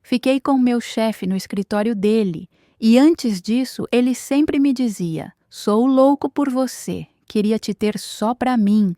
Fiquei com meu chefe no escritório dele e antes disso ele sempre me dizia: "Sou louco por você, queria te ter só para mim."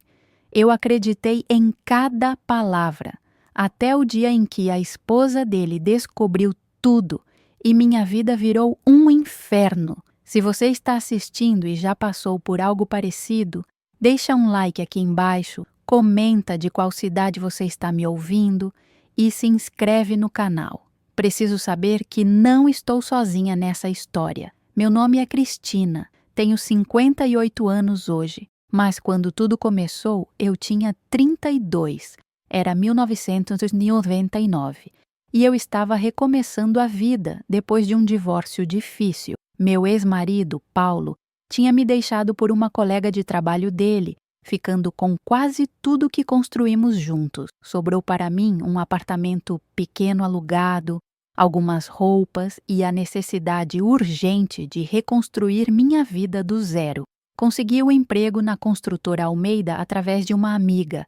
Eu acreditei em cada palavra, até o dia em que a esposa dele descobriu tudo e minha vida virou um inferno. Se você está assistindo e já passou por algo parecido, deixa um like aqui embaixo, comenta de qual cidade você está me ouvindo e se inscreve no canal. Preciso saber que não estou sozinha nessa história. Meu nome é Cristina, tenho 58 anos hoje. Mas quando tudo começou, eu tinha 32. Era 1999. E eu estava recomeçando a vida depois de um divórcio difícil. Meu ex-marido, Paulo, tinha me deixado por uma colega de trabalho dele, ficando com quase tudo que construímos juntos. Sobrou para mim um apartamento pequeno alugado, algumas roupas e a necessidade urgente de reconstruir minha vida do zero. Consegui o emprego na construtora Almeida através de uma amiga.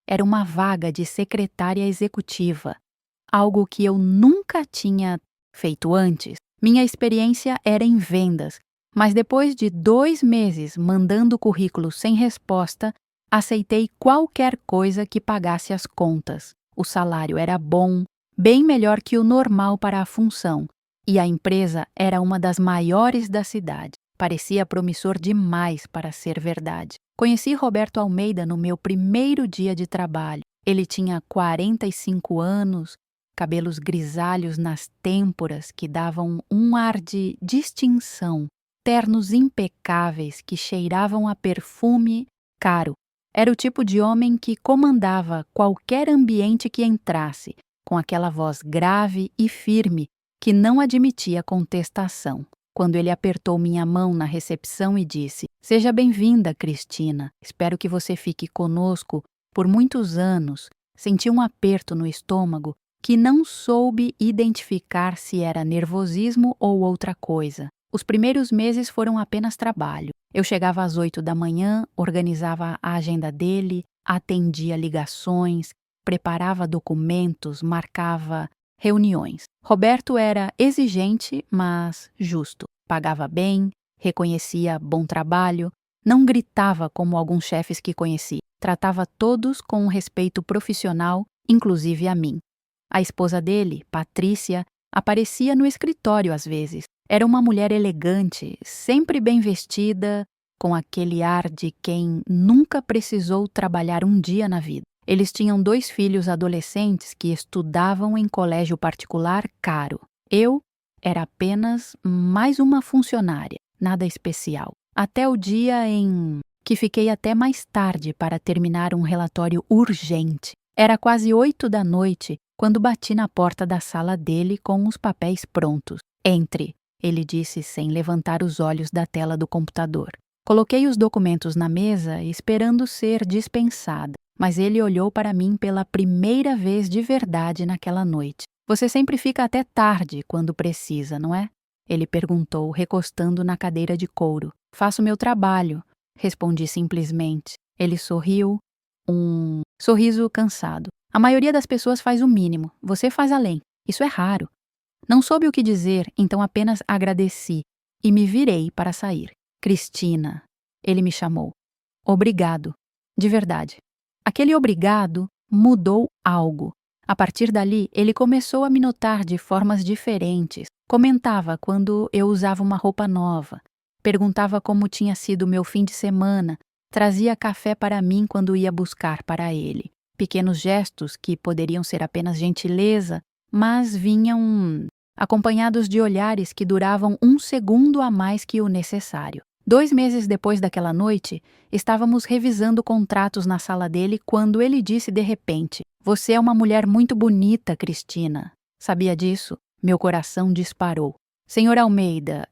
Era uma vaga de secretária executiva, algo que eu nunca tinha feito antes. Minha experiência era em vendas, mas depois de 2 meses mandando currículo sem resposta, aceitei qualquer coisa que pagasse as contas. O salário era bom, bem melhor que o normal para a função, e a empresa era uma das maiores da cidade. Parecia promissor demais para ser verdade. Conheci Roberto Almeida no meu primeiro dia de trabalho. Ele tinha 45 anos, cabelos grisalhos nas têmporas que davam um ar de distinção, ternos impecáveis que cheiravam a perfume caro. Era o tipo de homem que comandava qualquer ambiente que entrasse, com aquela voz grave e firme que não admitia contestação. Quando ele apertou minha mão na recepção e disse: "Seja bem-vinda, Cristina. Espero que você fique conosco por muitos anos." Senti um aperto no estômago que não soube identificar se era nervosismo ou outra coisa. Os primeiros meses foram apenas trabalho. Eu chegava às 8 da manhã, organizava a agenda dele, atendia ligações, preparava documentos, marcava reuniões. Roberto era exigente, mas justo. Pagava bem, reconhecia bom trabalho, não gritava como alguns chefes que conheci. Tratava todos com um respeito profissional, inclusive a mim. A esposa dele, Patrícia, aparecia no escritório às vezes. Era uma mulher elegante, sempre bem vestida, com aquele ar de quem nunca precisou trabalhar um dia na vida. Eles tinham 2 filhos adolescentes que estudavam em colégio particular caro. Eu era apenas mais uma funcionária, nada especial. Até o dia em que fiquei até mais tarde para terminar um relatório urgente. Era quase 8 da noite quando bati na porta da sala dele com os papéis prontos. "Entre", ele disse sem levantar os olhos da tela do computador. Coloquei os documentos na mesa esperando ser dispensada. Mas ele olhou para mim pela primeira vez de verdade naquela noite. "Você sempre fica até tarde quando precisa, não é?" Ele perguntou, recostando na cadeira de couro. "Faço meu trabalho", respondi simplesmente. Ele sorriu, um sorriso cansado. "A maioria das pessoas faz o mínimo, você faz além. Isso é raro." Não soube o que dizer, então apenas agradeci e me virei para sair. "Cristina", ele me chamou. "Obrigado, de verdade." Aquele obrigado mudou algo. A partir dali, ele começou a me notar de formas diferentes. Comentava quando eu usava uma roupa nova. Perguntava como tinha sido meu fim de semana. Trazia café para mim quando ia buscar para ele. Pequenos gestos que poderiam ser apenas gentileza, mas vinham acompanhados de olhares que duravam 1 segundo a mais que o necessário. 2 meses depois daquela noite, estávamos revisando contratos na sala dele quando ele disse de repente: "Você é uma mulher muito bonita, Cristina." Sabia disso? Meu coração disparou. "Senhor Almeida,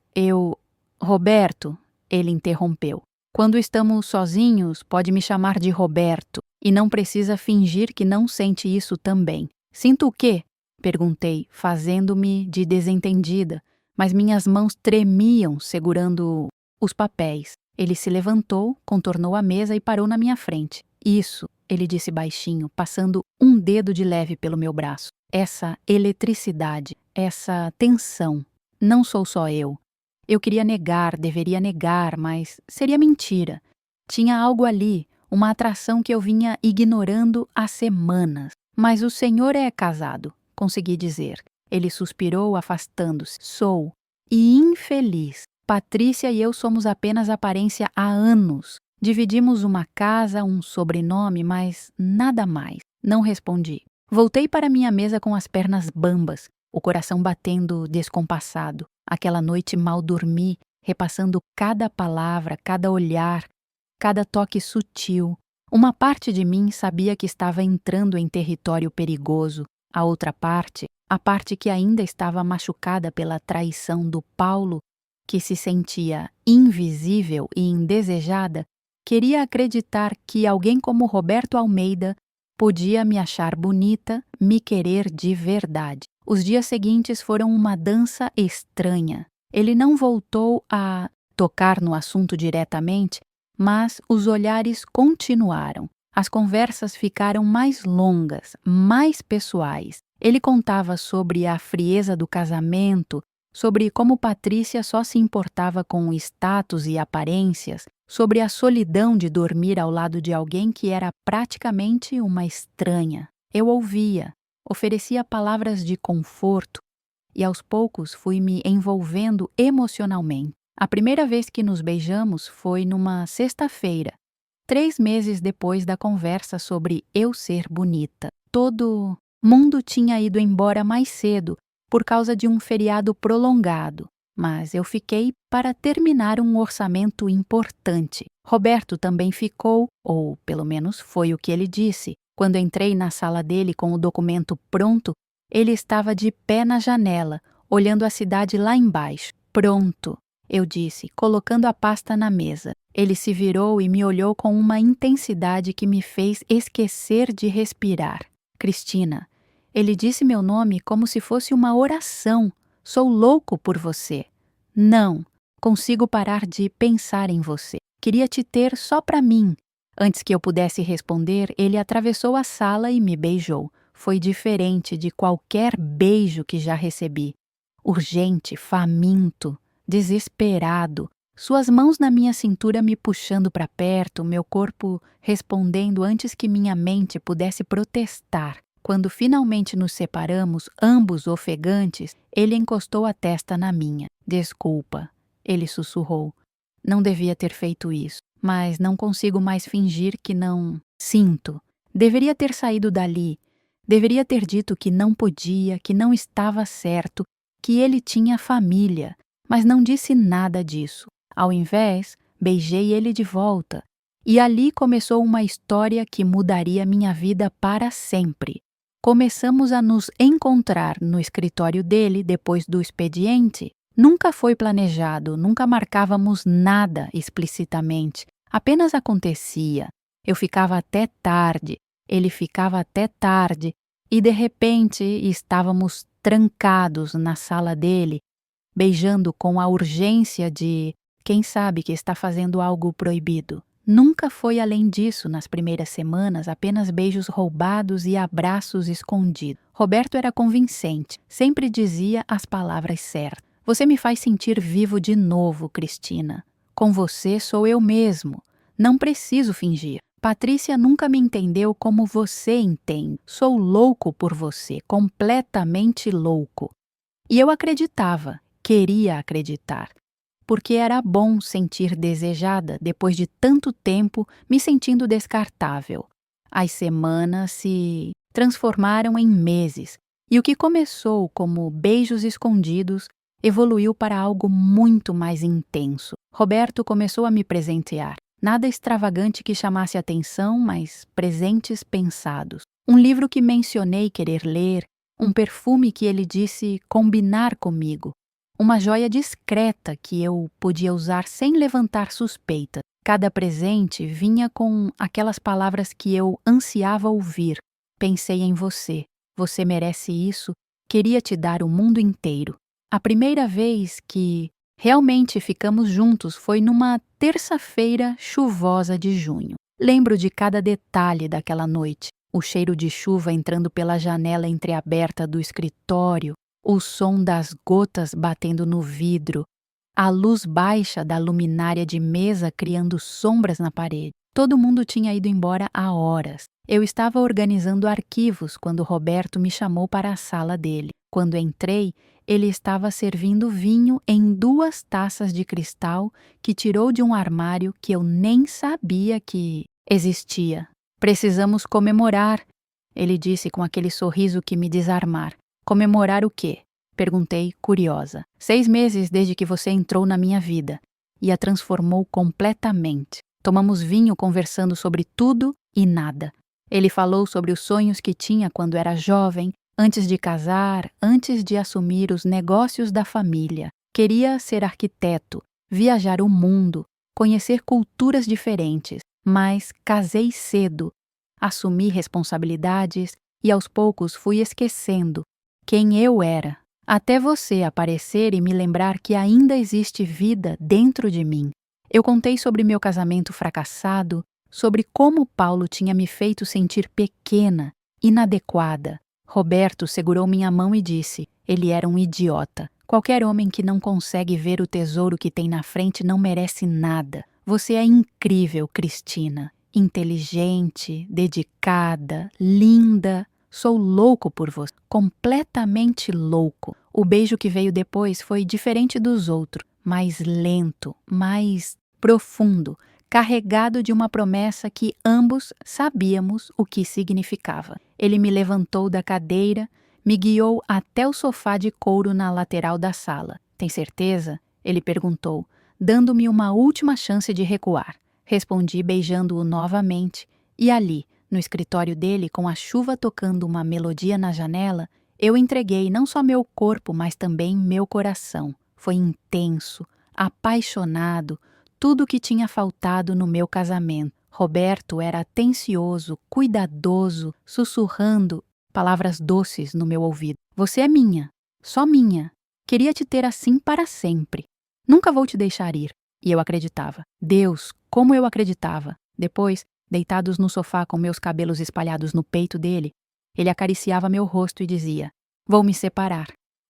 Roberto", ele interrompeu. "Quando estamos sozinhos, pode me chamar de Roberto, e não precisa fingir que não sente isso também." "Sinto o quê?" perguntei, fazendo-me de desentendida, mas minhas mãos tremiam segurando os papéis. Ele se levantou, contornou a mesa e parou na minha frente. "Isso", ele disse baixinho, passando um dedo de leve pelo meu braço. essa eletricidade, essa tensão. Não sou só eu. Eu queria negar, deveria negar, mas seria mentira. Tinha algo ali, uma atração que eu vinha ignorando há semanas. Mas o senhor é casado, consegui dizer. Ele suspirou, afastando-se. Sou. E infeliz. Patrícia e eu somos apenas aparência há anos. Dividimos uma casa, um sobrenome, mas nada mais. Não respondi. Voltei para minha mesa com as pernas bambas, o coração batendo descompassado. Aquela noite mal dormi, repassando cada palavra, cada olhar, cada toque sutil. Uma parte de mim sabia que estava entrando em território perigoso. A outra parte, a parte que ainda estava machucada pela traição do Paulo, que se sentia invisível e indesejada, queria acreditar que alguém como Roberto Almeida podia me achar bonita, me querer de verdade. Os dias seguintes foram uma dança estranha. Ele não voltou a tocar no assunto diretamente, mas os olhares continuaram. As conversas ficaram mais longas, mais pessoais. Ele contava sobre a frieza do casamento, sobre como Patrícia só se importava com status e aparências, sobre a solidão de dormir ao lado de alguém que era praticamente uma estranha. Eu ouvia, oferecia palavras de conforto e aos poucos fui me envolvendo emocionalmente. A primeira vez que nos beijamos foi numa sexta-feira, 3 meses depois da conversa sobre eu ser bonita. Todo mundo tinha ido embora mais cedo por causa de um feriado prolongado, mas eu fiquei para terminar um orçamento importante. Roberto também ficou, ou pelo menos foi o que ele disse. Quando entrei na sala dele com o documento pronto, ele estava de pé na janela, olhando a cidade lá embaixo. Pronto, eu disse, colocando a pasta na mesa. Ele se virou e me olhou com uma intensidade que me fez esquecer de respirar. Cristina, ele disse meu nome como se fosse uma oração. Sou louco por você. Não, consigo parar de pensar em você. Queria te ter só para mim. Antes que eu pudesse responder, ele atravessou a sala e me beijou. Foi diferente de qualquer beijo que já recebi. Urgente, faminto, desesperado. Suas mãos na minha cintura me puxando para perto, meu corpo respondendo antes que minha mente pudesse protestar. Quando finalmente nos separamos, ambos ofegantes, ele encostou a testa na minha. Desculpa, ele sussurrou. Não devia ter feito isso, mas não consigo mais fingir que não sinto. Deveria ter saído dali. Deveria ter dito que não podia, que não estava certo, que ele tinha família, mas não disse nada disso. Ao invés, beijei ele de volta. E ali começou uma história que mudaria minha vida para sempre. Começamos a nos encontrar no escritório dele depois do expediente. Nunca foi planejado, nunca marcávamos nada explicitamente. Apenas acontecia. Eu ficava até tarde, ele ficava até tarde, e de repente estávamos trancados na sala dele, beijando com a urgência de quem sabe que está fazendo algo proibido. Nunca foi além disso nas primeiras semanas, apenas beijos roubados e abraços escondidos. Roberto era convincente, sempre dizia as palavras certas. Você me faz sentir vivo de novo, Cristina. Com você sou eu mesmo. Não preciso fingir. Patrícia nunca me entendeu como você entende. Sou louco por você, completamente louco. E eu acreditava, queria acreditar. Porque era bom sentir desejada depois de tanto tempo me sentindo descartável. As semanas se transformaram em meses, e o que começou como beijos escondidos evoluiu para algo muito mais intenso. Roberto começou a me presentear. Nada extravagante que chamasse atenção, mas presentes pensados. Um livro que mencionei querer ler, um perfume que ele disse combinar comigo. Uma joia discreta que eu podia usar sem levantar suspeita. Cada presente vinha com aquelas palavras que eu ansiava ouvir. Pensei em você. Você merece isso. Queria te dar o mundo inteiro. A primeira vez que realmente ficamos juntos foi numa terça-feira chuvosa de junho. Lembro de cada detalhe daquela noite. o cheiro de chuva entrando pela janela entreaberta do escritório, o som das gotas batendo no vidro, a luz baixa da luminária de mesa criando sombras na parede. Todo mundo tinha ido embora há horas. Eu estava organizando arquivos quando Roberto me chamou para a sala dele. Quando entrei, ele estava servindo vinho em 2 taças de cristal que tirou de um armário que eu nem sabia que existia. Precisamos comemorar, ele disse com aquele sorriso que me desarmar. Comemorar o quê? Perguntei, curiosa. 6 meses desde que você entrou na minha vida e a transformou completamente. Tomamos vinho conversando sobre tudo e nada. Ele falou sobre os sonhos que tinha quando era jovem, antes de casar, antes de assumir os negócios da família. Queria ser arquiteto, viajar o mundo, conhecer culturas diferentes, mas casei cedo, assumi responsabilidades e aos poucos fui esquecendo quem eu era. Até você aparecer e me lembrar que ainda existe vida dentro de mim. Eu contei sobre meu casamento fracassado, sobre como Paulo tinha me feito sentir pequena, inadequada. Roberto segurou minha mão e disse: ele era um idiota. Qualquer homem que não consegue ver o tesouro que tem na frente não merece nada. Você é incrível, Cristina. Inteligente, dedicada, linda. Sou louco por você, completamente louco. O beijo que veio depois foi diferente dos outros, mais lento, mais profundo, carregado de uma promessa que ambos sabíamos o que significava. Ele me levantou da cadeira, me guiou até o sofá de couro na lateral da sala. Tem certeza? Ele perguntou, dando-me uma última chance de recuar. Respondi beijando-o novamente e ali, no escritório dele, com a chuva tocando uma melodia na janela, eu entreguei não só meu corpo, mas também meu coração. Foi intenso, apaixonado, tudo o que tinha faltado no meu casamento. Roberto era atencioso, cuidadoso, sussurrando palavras doces no meu ouvido. Você é minha, só minha. Queria te ter assim para sempre. Nunca vou te deixar ir. E eu acreditava. Deus, como eu acreditava. Depois, deitados no sofá com meus cabelos espalhados no peito dele, ele acariciava meu rosto e dizia: vou me separar.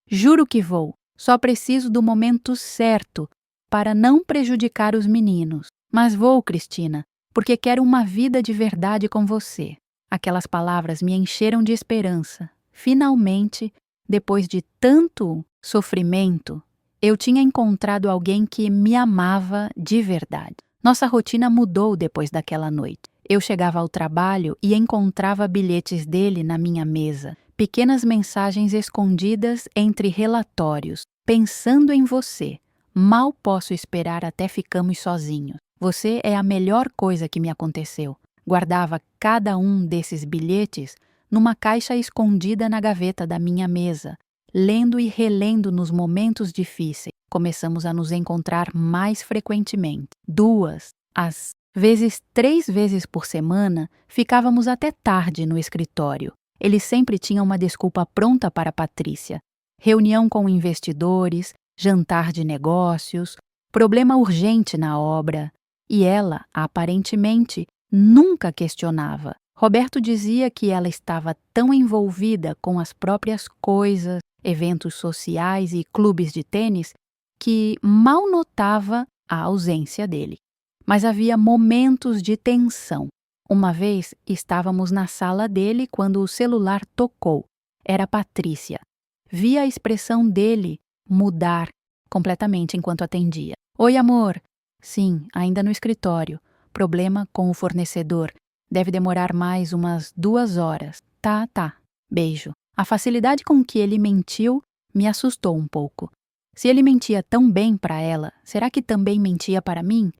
Juro que vou. Só preciso do momento certo para não prejudicar os meninos. Mas vou, Cristina, porque quero uma vida de verdade com você. Aquelas palavras me encheram de esperança. Finalmente, depois de tanto sofrimento, eu tinha encontrado alguém que me amava de verdade. Nossa rotina mudou depois daquela noite. Eu chegava ao trabalho e encontrava bilhetes dele na minha mesa, pequenas mensagens escondidas entre relatórios. Pensando em você, mal posso esperar até ficamos sozinhos. Você é a melhor coisa que me aconteceu. Guardava cada um desses bilhetes numa caixa escondida na gaveta da minha mesa, lendo e relendo nos momentos difíceis. Começamos a nos encontrar mais frequentemente. 2, às vezes 3 vezes por semana, ficávamos até tarde no escritório. Ele sempre tinha uma desculpa pronta para Patrícia. Reunião com investidores, jantar de negócios, problema urgente na obra. E ela, aparentemente, nunca questionava. Roberto dizia que ela estava tão envolvida com as próprias coisas, eventos sociais e clubes de tênis, que mal notava a ausência dele. Mas havia momentos de tensão. Uma vez estávamos na sala dele quando o celular tocou. Era Patrícia. Vi a expressão dele mudar completamente enquanto atendia. Oi, amor. Sim, ainda no escritório. Problema com o fornecedor. Deve demorar mais umas 2 horas. Tá. Beijo. A facilidade com que ele mentiu me assustou um pouco. Se ele mentia tão bem para ela, será que também mentia para mim?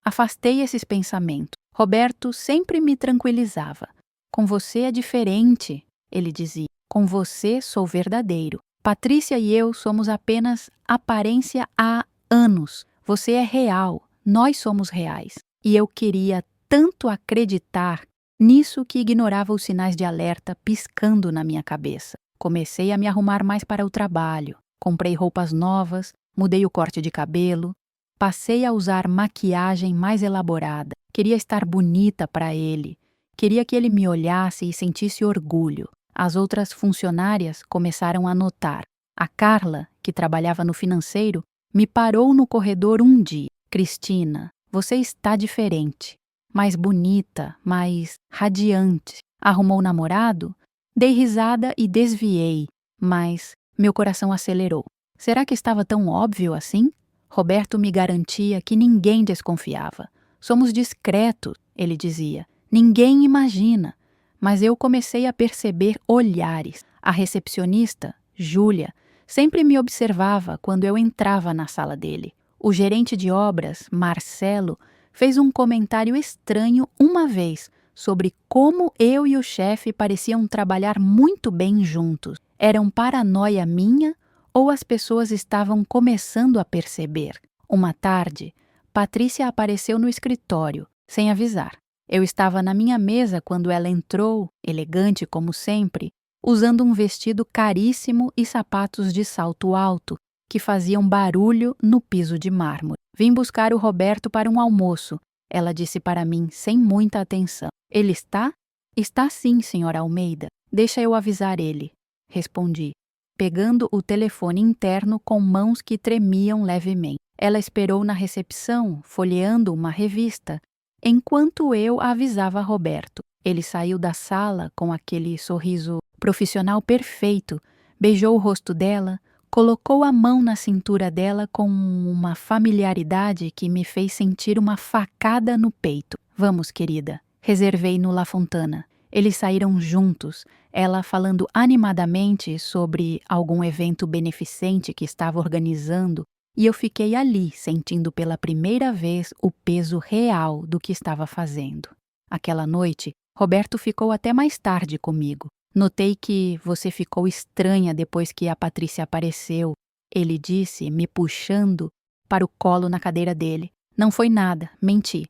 Afastei esses pensamentos. Roberto sempre me tranquilizava. Com você é diferente, ele dizia. Com você sou verdadeiro. Patrícia e eu somos apenas aparência há anos. Você é real, nós somos reais. E eu queria tanto acreditar nisso que ignorava os sinais de alerta piscando na minha cabeça. Comecei a me arrumar mais para o trabalho. Comprei roupas novas, mudei o corte de cabelo. Passei a usar maquiagem mais elaborada. Queria estar bonita para ele. Queria que ele me olhasse e sentisse orgulho. As outras funcionárias começaram a notar. A Carla, que trabalhava no financeiro, me parou no corredor um dia. Cristina, você está diferente. Mais bonita, mais radiante. Arrumou namorado? Dei risada e desviei, mas meu coração acelerou. Será que estava tão óbvio assim? Roberto me garantia que ninguém desconfiava. Somos discretos, ele dizia. Ninguém imagina. Mas eu comecei a perceber olhares. A recepcionista, Júlia, sempre me observava quando eu entrava na sala dele. O gerente de obras, Marcelo, fez um comentário estranho uma vez sobre como eu e o chefe pareciam trabalhar muito bem juntos. Eram paranoia minha ou as pessoas estavam começando a perceber? Uma tarde, Patrícia apareceu no escritório, sem avisar. Eu estava na minha mesa quando ela entrou, elegante como sempre, usando um vestido caríssimo e sapatos de salto alto, que faziam barulho no piso de mármore. Vim buscar o Roberto para um almoço, ela disse para mim sem muita atenção. Ele está? Está sim, senhora Almeida. Deixa eu avisar ele, respondi, pegando o telefone interno com mãos que tremiam levemente. Ela esperou na recepção, folheando uma revista, enquanto eu avisava Roberto. Ele saiu da sala com aquele sorriso profissional perfeito, beijou o rosto dela, colocou a mão na cintura dela com uma familiaridade que me fez sentir uma facada no peito. Vamos, querida, reservei no La Fontana. Eles saíram juntos, ela falando animadamente sobre algum evento beneficente que estava organizando, e eu fiquei ali, sentindo pela primeira vez o peso real do que estava fazendo. Aquela noite, Roberto ficou até mais tarde comigo. Notei que você ficou estranha depois que a Patrícia apareceu, ele disse, me puxando para o colo na cadeira dele. Não foi nada, menti.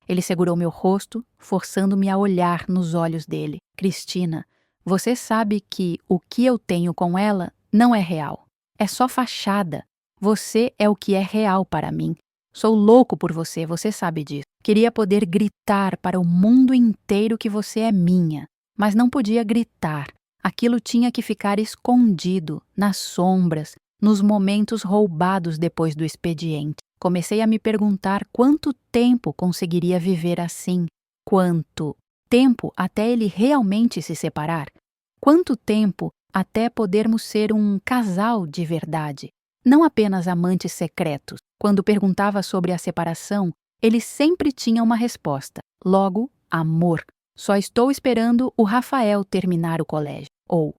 Ele segurou meu rosto, forçando-me a olhar nos olhos dele. Cristina, você sabe que o que eu tenho com ela não é real. É só fachada. Você é o que é real para mim. Sou louco por você, você sabe disso. Queria poder gritar para o mundo inteiro que você é minha, mas não podia gritar. Aquilo tinha que ficar escondido, nas sombras, nos momentos roubados depois do expediente. Comecei a me perguntar quanto tempo conseguiria viver assim. Quanto tempo até ele realmente se separar? Quanto tempo até podermos ser um casal de verdade? Não apenas amantes secretos. Quando perguntava sobre a separação, ele sempre tinha uma resposta. Logo, amor. Só estou esperando o Rafael terminar o colégio. Ou,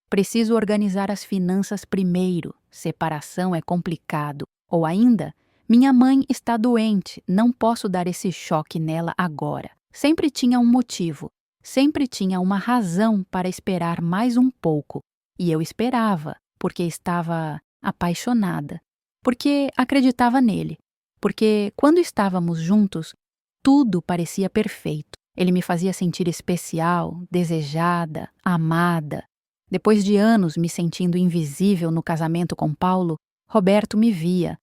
preciso organizar as finanças primeiro. Separação é complicado. Ou ainda, minha mãe está doente, não posso dar esse choque nela agora. Sempre tinha um motivo. Sempre tinha uma razão para esperar mais um pouco. E eu esperava, porque estava apaixonada, porque acreditava nele, porque quando estávamos juntos, tudo parecia perfeito. Ele me fazia sentir especial, desejada, amada. Depois de anos me sentindo invisível no casamento com Paulo, Roberto me via,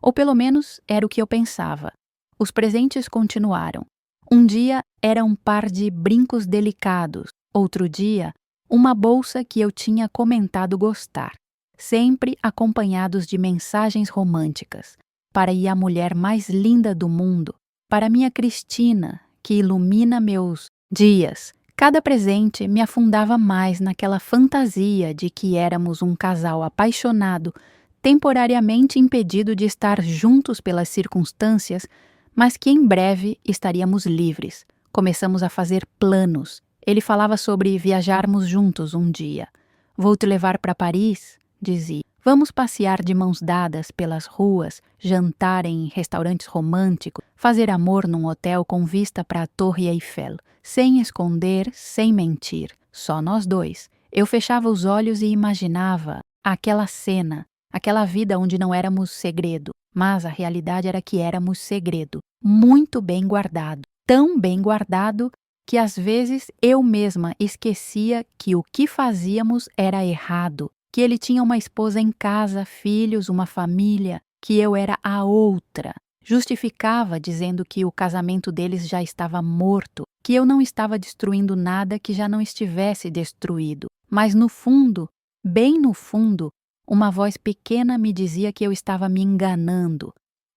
ou pelo menos era o que eu pensava. Os presentes continuaram. Um dia era um par de brincos delicados, outro dia, uma bolsa que eu tinha comentado gostar. Sempre acompanhados de mensagens românticas, para ir a mulher mais linda do mundo, para minha Cristina, que ilumina meus dias. Cada presente me afundava mais naquela fantasia de que éramos um casal apaixonado, temporariamente impedido de estar juntos pelas circunstâncias, mas que em breve estaríamos livres. Começamos a fazer planos. Ele falava sobre viajarmos juntos um dia. Vou te levar para Paris, dizia. Vamos passear de mãos dadas pelas ruas, jantar em restaurantes românticos, fazer amor num hotel com vista para a Torre Eiffel, sem esconder, sem mentir, só nós dois. Eu fechava os olhos e imaginava aquela cena, aquela vida onde não éramos segredo, mas a realidade era que éramos segredo, muito bem guardado, tão bem guardado que às vezes eu mesma esquecia que o que fazíamos era errado, que ele tinha uma esposa em casa, filhos, uma família, que eu era a outra. Justificava dizendo que o casamento deles já estava morto, que eu não estava destruindo nada que já não estivesse destruído. Mas no fundo, bem no fundo, uma voz pequena me dizia que eu estava me enganando.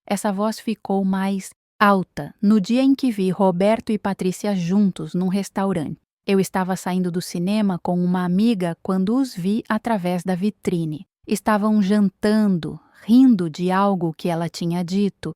Essa voz ficou mais alta no dia em que vi Roberto e Patrícia juntos num restaurante. Eu estava saindo do cinema com uma amiga quando os vi através da vitrine. Estavam jantando, rindo de algo que ela tinha dito,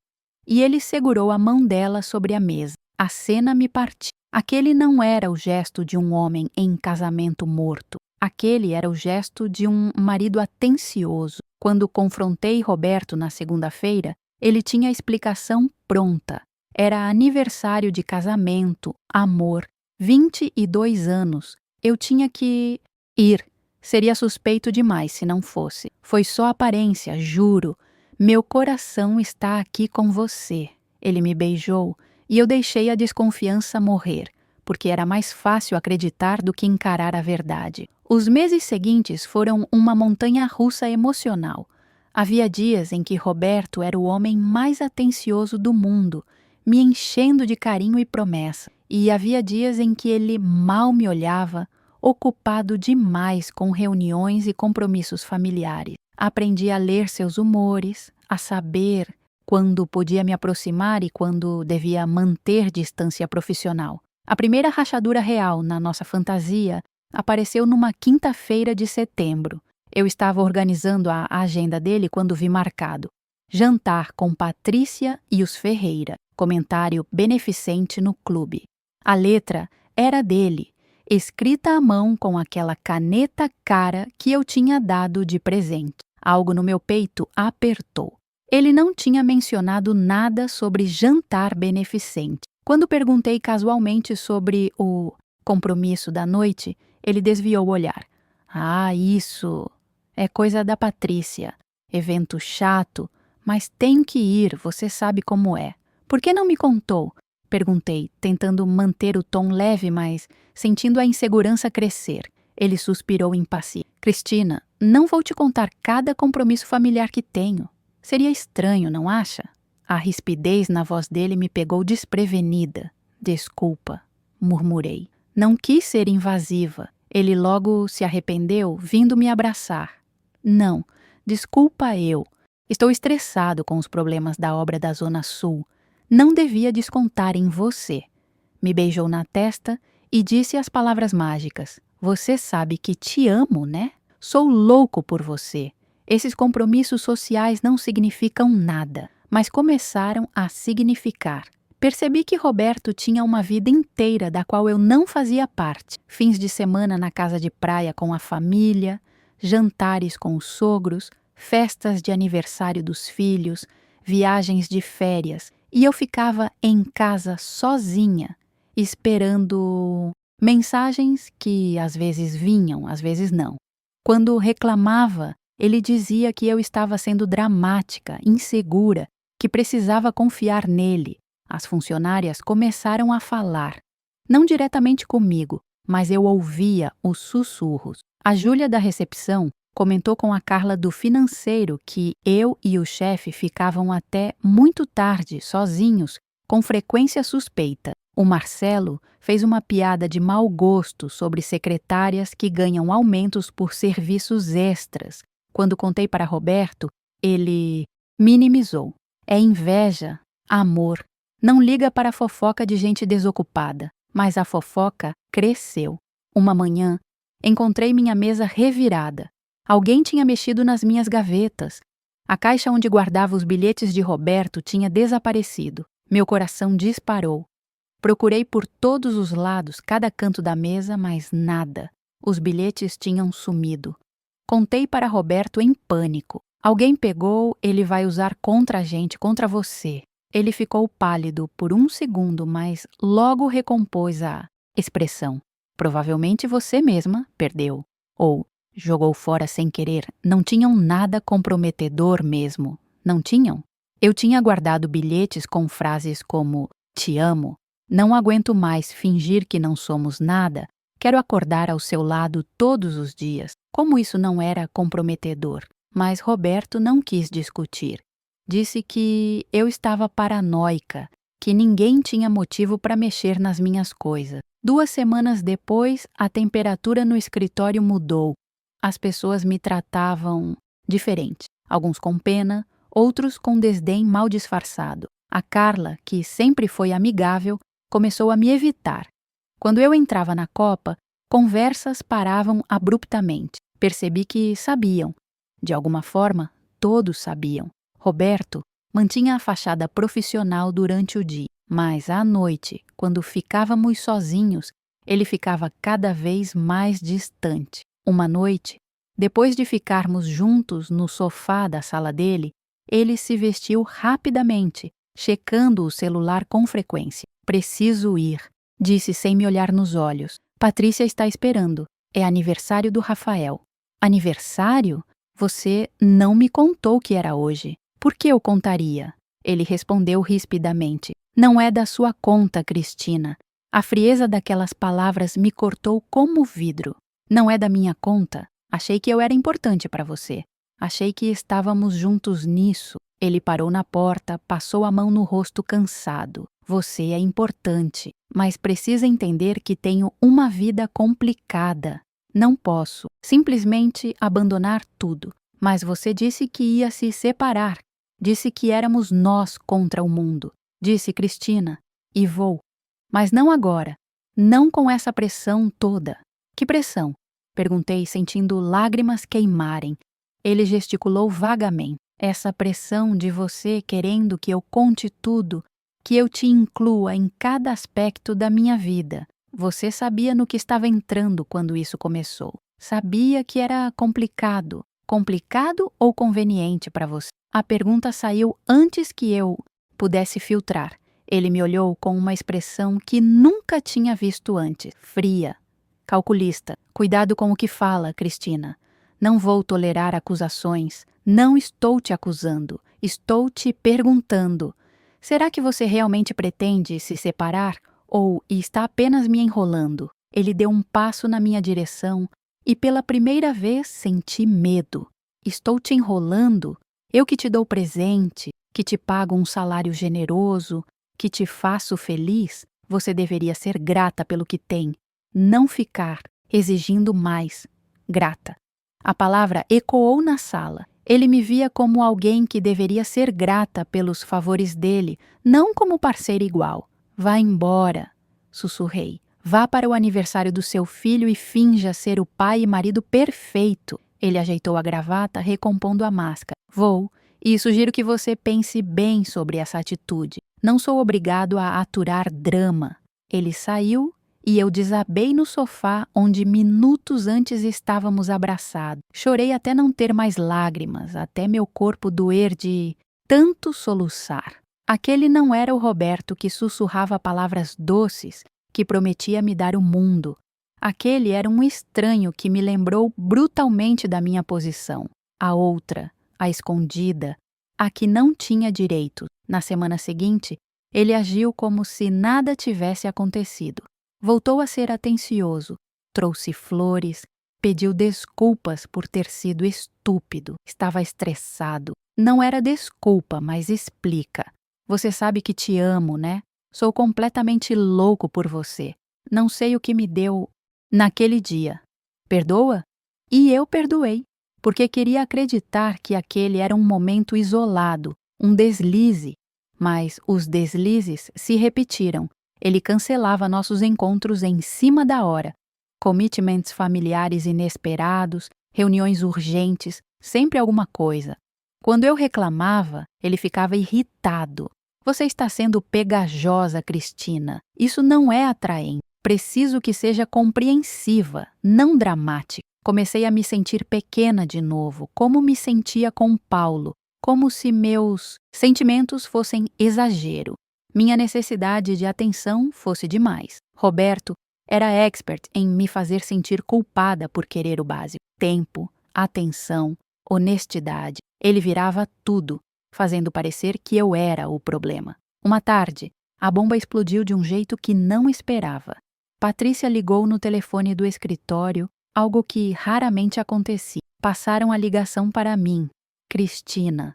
e ele segurou a mão dela sobre a mesa. A cena me partiu. Aquele não era o gesto de um homem em casamento morto. Aquele era o gesto de um marido atencioso. Quando confrontei Roberto na segunda-feira, ele tinha a explicação pronta. Era aniversário de casamento, amor, 22 anos. Eu tinha que ir. Seria suspeito demais se não fosse. Foi só aparência, juro. Meu coração está aqui com você. Ele me beijou e eu deixei a desconfiança morrer, porque era mais fácil acreditar do que encarar a verdade. Os meses seguintes foram uma montanha-russa emocional. Havia dias em que Roberto era o homem mais atencioso do mundo, me enchendo de carinho e promessa. E havia dias em que ele mal me olhava, ocupado demais com reuniões e compromissos familiares. Aprendi a ler seus humores, a saber quando podia me aproximar e quando devia manter distância profissional. A primeira rachadura real na nossa fantasia apareceu numa quinta-feira de setembro. Eu estava organizando a agenda dele quando vi marcado: jantar com Patrícia e os Ferreira, comentário beneficente no clube. A letra era dele, escrita à mão com aquela caneta cara que eu tinha dado de presente. Algo no meu peito apertou. Ele não tinha mencionado nada sobre jantar beneficente. Quando perguntei casualmente sobre o compromisso da noite, ele desviou o olhar. Ah, isso é coisa da Patrícia. Evento chato, mas tenho que ir, você sabe como é. Por que não me contou? Perguntei, tentando manter o tom leve, mas sentindo a insegurança crescer. Ele suspirou impaciente. Cristina, não vou te contar cada compromisso familiar que tenho. Seria estranho, não acha? A rispidez na voz dele me pegou desprevenida. Desculpa, murmurei. Não quis ser invasiva. Ele logo se arrependeu, vindo me abraçar. Não, desculpa eu. Estou estressado com os problemas da obra da Zona Sul. Não devia descontar em você. Me beijou na testa e disse as palavras mágicas. Você sabe que te amo, né? Sou louco por você. Esses compromissos sociais não significam nada, mas começaram a significar. Percebi que Roberto tinha uma vida inteira da qual eu não fazia parte. Fins de semana na casa de praia com a família, jantares com os sogros, festas de aniversário dos filhos, viagens de férias. E eu ficava em casa sozinha, esperando mensagens que às vezes vinham, às vezes não. Quando reclamava, ele dizia que eu estava sendo dramática, insegura, que precisava confiar nele. As funcionárias começaram a falar. Não diretamente comigo, mas eu ouvia os sussurros. A Júlia da recepção comentou com a Carla do financeiro que eu e o chefe ficavam até muito tarde, sozinhos, com frequência suspeita. O Marcelo fez uma piada de mau gosto sobre secretárias que ganham aumentos por serviços extras. Quando contei para Roberto, ele minimizou. É inveja, amor. Não liga para a fofoca de gente desocupada. Mas a fofoca cresceu. Uma manhã, encontrei minha mesa revirada. Alguém tinha mexido nas minhas gavetas. A caixa onde guardava os bilhetes de Roberto tinha desaparecido. Meu coração disparou. Procurei por todos os lados, cada canto da mesa, mas nada. Os bilhetes tinham sumido. Contei para Roberto em pânico. Alguém pegou, ele vai usar contra a gente, contra você. Ele ficou pálido por um segundo, mas logo recompôs a expressão. Provavelmente você mesma perdeu. Ou jogou fora sem querer. Não tinham nada comprometedor mesmo. Não tinham? Eu tinha guardado bilhetes com frases como te amo, não aguento mais fingir que não somos nada, quero acordar ao seu lado todos os dias. Como isso não era comprometedor? Mas Roberto não quis discutir. Disse que eu estava paranoica, que ninguém tinha motivo para mexer nas minhas coisas. 2 semanas depois, a temperatura no escritório mudou. As pessoas me tratavam diferente. Alguns com pena, outros com desdém mal disfarçado. A Carla, que sempre foi amigável, começou a me evitar. Quando eu entrava na copa, conversas paravam abruptamente. Percebi que sabiam. De alguma forma, todos sabiam. Roberto mantinha a fachada profissional durante o dia, mas à noite, quando ficávamos sozinhos, ele ficava cada vez mais distante. Uma noite, depois de ficarmos juntos no sofá da sala dele, ele se vestiu rapidamente, checando o celular com frequência. Preciso ir, disse sem me olhar nos olhos. Patrícia está esperando. É aniversário do Rafael. Aniversário? Você não me contou que era hoje. Por que eu contaria? Ele respondeu rispidamente. Não é da sua conta, Cristina. A frieza daquelas palavras me cortou como vidro. Não é da minha conta? Achei que eu era importante para você. Achei que estávamos juntos nisso. Ele parou na porta, passou a mão no rosto cansado. Você é importante, mas precisa entender que tenho uma vida complicada. Não posso simplesmente abandonar tudo. Mas você disse que ia se separar. Disse que éramos nós contra o mundo. Disse Cristina, e vou. Mas não agora. Não com essa pressão toda. Que pressão? Perguntei, sentindo lágrimas queimarem. Ele gesticulou vagamente. Essa pressão de você querendo que eu conte tudo, que eu te inclua em cada aspecto da minha vida. Você sabia no que estava entrando quando isso começou. Sabia que era complicado. Complicado ou conveniente para você? A pergunta saiu antes que eu pudesse filtrar. Ele me olhou com uma expressão que nunca tinha visto antes. Fria. Calculista. Cuidado com o que fala, Cristina. Não vou tolerar acusações. Não estou te acusando. Estou te perguntando. Será que você realmente pretende se separar ou está apenas me enrolando? Ele deu um passo na minha direção e pela primeira vez senti medo. Estou te enrolando? Eu que te dou presente, que te pago um salário generoso, que te faço feliz, você deveria ser grata pelo que tem. Não ficar exigindo mais. Grata. A palavra ecoou na sala. Ele me via como alguém que deveria ser grata pelos favores dele, não como parceiro igual. Vá embora, sussurrei. Vá para o aniversário do seu filho e finja ser o pai e marido perfeito. Ele ajeitou a gravata, recompondo a máscara. Vou, e sugiro que você pense bem sobre essa atitude. Não sou obrigado a aturar drama. Ele saiu e eu desabei no sofá onde minutos antes estávamos abraçados. Chorei até não ter mais lágrimas, até meu corpo doer de tanto soluçar. Aquele não era o Roberto que sussurrava palavras doces, que prometia me dar o mundo. Aquele era um estranho que me lembrou brutalmente da minha posição. A outra, a escondida, a que não tinha direito. Na semana seguinte, ele agiu como se nada tivesse acontecido. Voltou a ser atencioso, trouxe flores, pediu desculpas por ter sido estúpido. Estava estressado. Não era desculpa, mas explica. Você sabe que te amo, né? Sou completamente louco por você. Não sei o que me deu naquele dia. Perdoa? E eu perdoei, porque queria acreditar que aquele era um momento isolado, um deslize. Mas os deslizes se repetiram. Ele cancelava nossos encontros em cima da hora. Commitments familiares inesperados, reuniões urgentes, sempre alguma coisa. Quando eu reclamava, ele ficava irritado. Você está sendo pegajosa, Cristina. Isso não é atraente. Preciso que seja compreensiva, não dramática. Comecei a me sentir pequena de novo, como me sentia com Paulo, como se meus sentimentos fossem exagero. Minha necessidade de atenção fosse demais. Roberto era expert em me fazer sentir culpada por querer o básico. Tempo, atenção, honestidade. Ele virava tudo, fazendo parecer que eu era o problema. Uma tarde, a bomba explodiu de um jeito que não esperava. Patrícia ligou no telefone do escritório, algo que raramente acontecia. Passaram a ligação para mim. Cristina.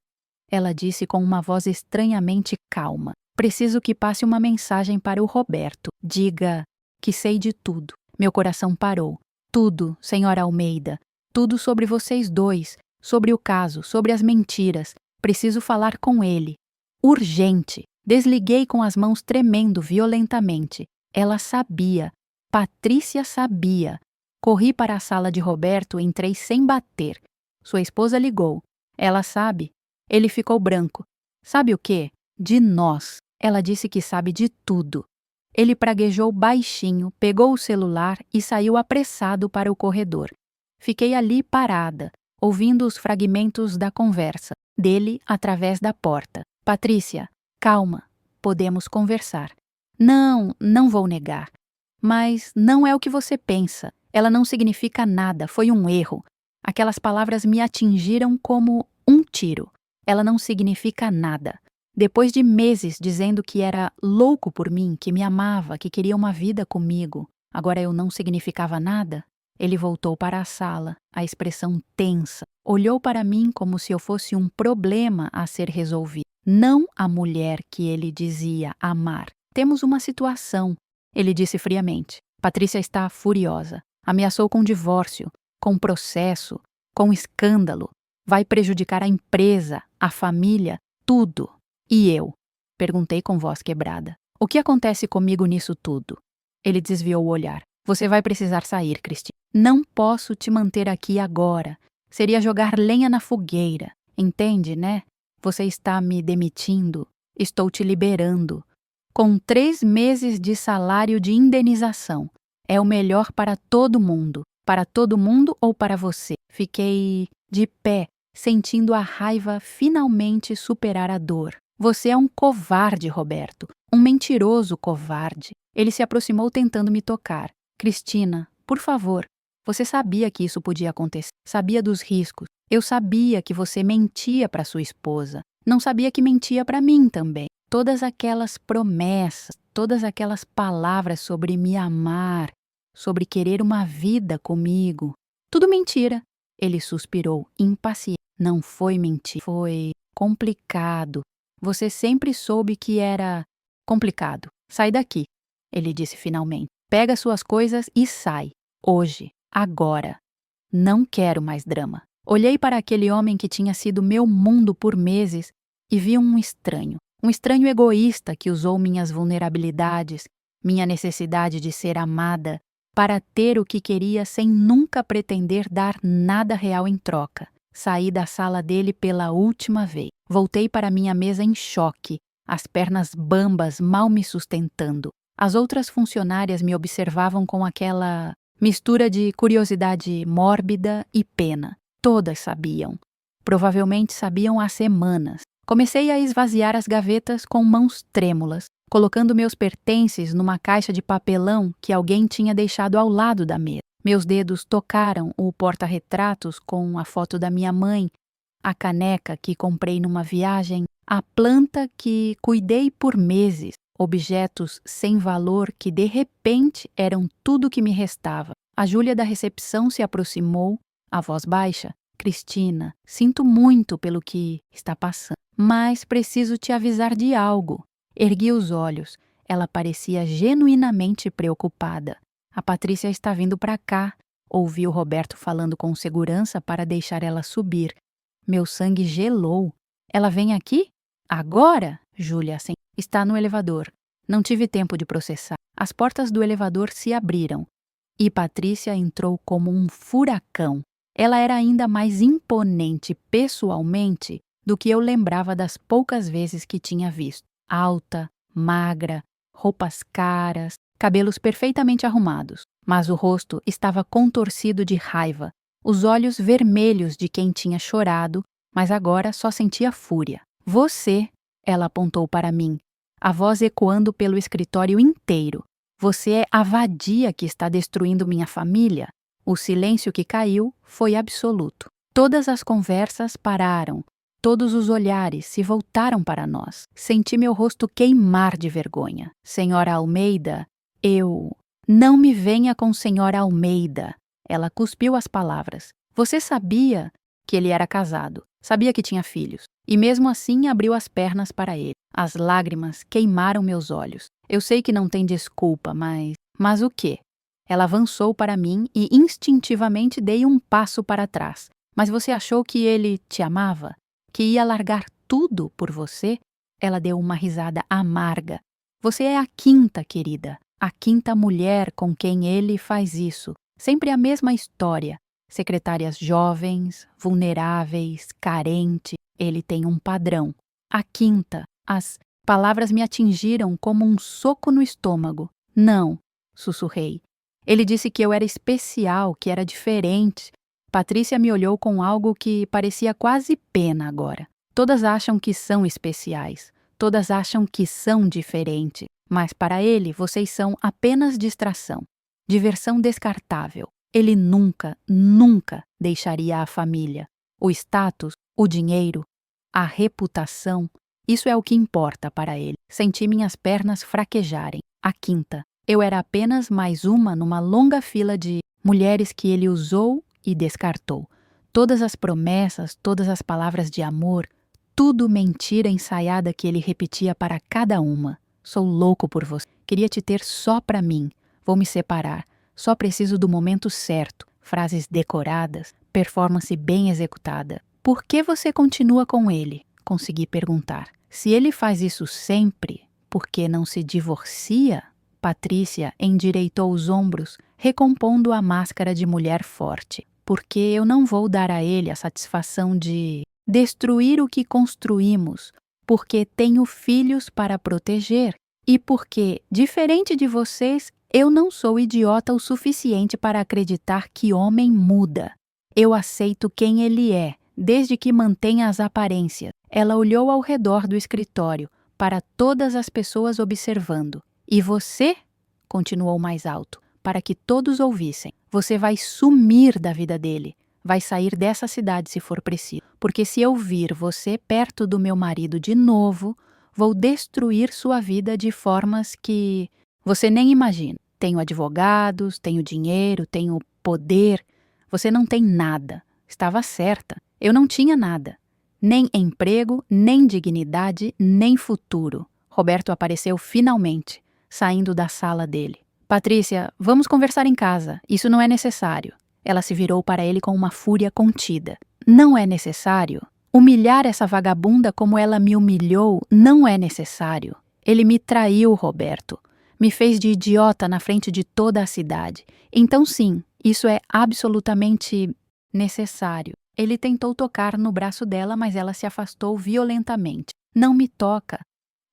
Ela disse com uma voz estranhamente calma. Preciso que passe uma mensagem para o Roberto. Diga que sei de tudo. Meu coração parou. Tudo, senhora Almeida. Tudo sobre vocês dois, sobre o caso, sobre as mentiras. Preciso falar com ele. Urgente. Desliguei com as mãos tremendo violentamente. Ela sabia. Patrícia sabia. Corri para a sala de Roberto e entrei sem bater. Sua esposa ligou. Ela sabe. Ele ficou branco. Sabe o quê? De nós. Ela disse que sabe de tudo. Ele praguejou baixinho, pegou o celular e saiu apressado para o corredor. Fiquei ali parada, ouvindo os fragmentos da conversa dele através da porta. Patrícia, calma, podemos conversar. Não, não vou negar. Mas não é o que você pensa. Ela não significa nada, foi um erro. Aquelas palavras me atingiram como um tiro. Ela não significa nada. Depois de meses dizendo que era louco por mim, que me amava, que queria uma vida comigo, agora eu não significava nada? Ele voltou para a sala, a expressão tensa. Olhou para mim como se eu fosse um problema a ser resolvido. Não a mulher que ele dizia amar. Temos uma situação, ele disse friamente. Patrícia está furiosa. Ameaçou com divórcio, com processo, com escândalo. Vai prejudicar a empresa, a família, tudo. E eu? Perguntei com voz quebrada. O que acontece comigo nisso tudo? Ele desviou o olhar. Você vai precisar sair, Cristina. Não posso te manter aqui agora. Seria jogar lenha na fogueira. Entende, né? Você está me demitindo. Estou te liberando. Com 3 meses de salário de indenização. É o melhor para todo mundo. Para todo mundo ou para você? Fiquei de pé, sentindo a raiva finalmente superar a dor. Você é um covarde, Roberto. Um mentiroso covarde. Ele se aproximou tentando me tocar. Cristina, por favor. Você sabia que isso podia acontecer. Sabia dos riscos. Eu sabia que você mentia para sua esposa. Não sabia que mentia para mim também. Todas aquelas promessas, todas aquelas palavras sobre me amar, sobre querer uma vida comigo. Tudo mentira. Ele suspirou, impaciente. Não foi mentira. Foi complicado. Você sempre soube que era complicado. Sai daqui, ele disse finalmente. Pega suas coisas e sai. Hoje, agora. Não quero mais drama. Olhei para aquele homem que tinha sido meu mundo por meses e vi um estranho egoísta que usou minhas vulnerabilidades, minha necessidade de ser amada, para ter o que queria sem nunca pretender dar nada real em troca. Saí da sala dele pela última vez. Voltei para minha mesa em choque, as pernas bambas mal me sustentando. As outras funcionárias me observavam com aquela mistura de curiosidade mórbida e pena. Todas sabiam. Provavelmente sabiam há semanas. Comecei a esvaziar as gavetas com mãos trêmulas, colocando meus pertences numa caixa de papelão que alguém tinha deixado ao lado da mesa. Meus dedos tocaram o porta-retratos com a foto da minha mãe, a caneca que comprei numa viagem, a planta que cuidei por meses, objetos sem valor que de repente eram tudo que me restava. A Júlia da recepção se aproximou, a voz baixa. Cristina, sinto muito pelo que está passando, mas preciso te avisar de algo. Ergui os olhos. Ela parecia genuinamente preocupada. A Patrícia está vindo para cá. Ouvi o Roberto falando com segurança para deixar ela subir. Meu sangue gelou. Ela vem aqui? Agora? Júlia está no elevador. Não tive tempo de processar. As portas do elevador se abriram e Patrícia entrou como um furacão. Ela era ainda mais imponente pessoalmente do que eu lembrava das poucas vezes que tinha visto. Alta, magra, roupas caras, cabelos perfeitamente arrumados, mas o rosto estava contorcido de raiva, os olhos vermelhos de quem tinha chorado, mas agora só sentia fúria. Você, ela apontou para mim, a voz ecoando pelo escritório inteiro. Você é a vadia que está destruindo minha família. O silêncio que caiu foi absoluto. Todas as conversas pararam. Todos os olhares se voltaram para nós. Senti meu rosto queimar de vergonha. Senhora Almeida, eu... Não me venha com senhora Almeida. Ela cuspiu as palavras. Você sabia? que ele era casado, sabia que tinha filhos, e mesmo assim abriu as pernas para ele. As lágrimas queimaram meus olhos. Eu sei que não tem desculpa, mas o quê? Ela avançou para mim e instintivamente dei um passo para trás. Mas você achou que ele te amava? Que ia largar tudo por você? Ela deu uma risada amarga. Você é a quinta, querida. A quinta mulher com quem ele faz isso. Sempre a mesma história. Secretárias jovens, vulneráveis, carente. Ele tem um padrão. A quinta. As palavras me atingiram como um soco no estômago. Não, sussurrei. Ele disse que eu era especial, que era diferente. Patrícia me olhou com algo que parecia quase pena agora. Todas acham que são especiais. Todas acham que são diferentes. Mas para ele, vocês são apenas distração. Diversão descartável. Ele nunca, nunca deixaria a família. O status, o dinheiro, a reputação, isso é o que importa para ele. Senti minhas pernas fraquejarem. A quinta. Eu era apenas mais uma numa longa fila de mulheres que ele usou e descartou. Todas as promessas, todas as palavras de amor, tudo mentira ensaiada que ele repetia para cada uma. Sou louco por você. Queria te ter só para mim. Vou me separar. Só preciso do momento certo. Frases decoradas, performance bem executada. Por que você continua com ele? Consegui perguntar. Se ele faz isso sempre, por que não se divorcia? Patrícia endireitou os ombros, recompondo a máscara de mulher forte. Porque eu não vou dar a ele a satisfação de destruir o que construímos, porque tenho filhos para proteger e porque, diferente de vocês, eu não sou idiota o suficiente para acreditar que homem muda. Eu aceito quem ele é, desde que mantenha as aparências. Ela olhou ao redor do escritório, para todas as pessoas observando. E você? Continuou mais alto, para que todos ouvissem. Você vai sumir da vida dele. Vai sair dessa cidade se for preciso. Porque se eu vir você perto do meu marido de novo, vou destruir sua vida de formas que você nem imagina. Tenho advogados, tenho dinheiro, tenho poder. Você não tem nada. Estava certa. Eu não tinha nada. Nem emprego, nem dignidade, nem futuro. Roberto apareceu finalmente, saindo da sala dele. Patrícia, vamos conversar em casa. Isso não é necessário. Ela se virou para ele com uma fúria contida. Não é necessário? Humilhar essa vagabunda como ela me humilhou não é necessário. Ele me traiu, Roberto. Me fez de idiota na frente de toda a cidade. Então sim, isso é absolutamente necessário. Ele tentou tocar no braço dela, mas ela se afastou violentamente. Não me toca.